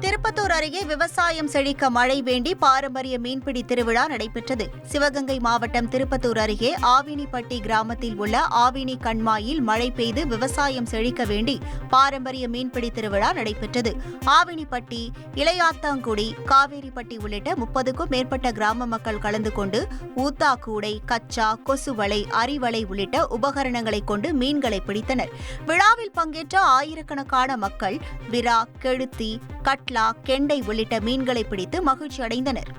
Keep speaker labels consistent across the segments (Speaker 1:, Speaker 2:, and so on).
Speaker 1: திருப்பத்தூர் அருகே விவசாயம் செழிக்க மழை வேண்டி பாரம்பரிய மீன்பிடி திருவிழா நடைபெற்றது. சிவகங்கை மாவட்டம் திருப்பத்தூர் அருகே ஆவினிப்பட்டி கிராமத்தில் உள்ள ஆவினி கண்மாயில் மழை பெய்து விவசாயம் செழிக்க வேண்டி பாரம்பரிய மீன்பிடி திருவிழா நடைபெற்றது. ஆவினிப்பட்டி, இளையாத்தாங்குடி, காவேரிப்பட்டி உள்ளிட்ட 30க்கும் மேற்பட்ட கிராம மக்கள் கலந்து கொண்டு ஊத்தா கூடை, கச்சா, கொசுவலை, அரிவலை உள்ளிட்ட உபகரணங்களை கொண்டு மீன்களை பிடித்தனர். விழாவில் பங்கேற்ற ஆயிரக்கணக்கான மக்கள் விரா, கெழுத்தி, கட்லா, கெண்டை உள்ளிட்ட மீன்களை பிடித்து மகிழ்ச்சி அடைந்தனர்.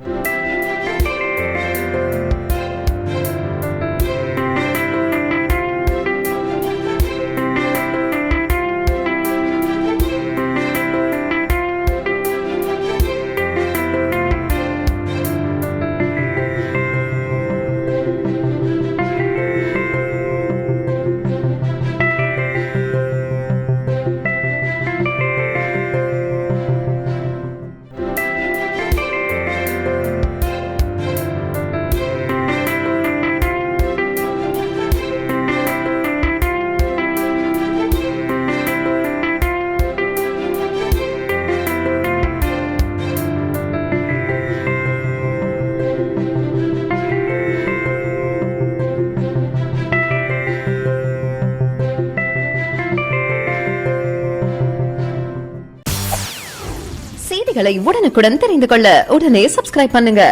Speaker 2: செய்திகளை உடனுக்குடன் தெரிந்து கொள்ள உடனே சப்ஸ்கிரைப் பண்ணுங்க.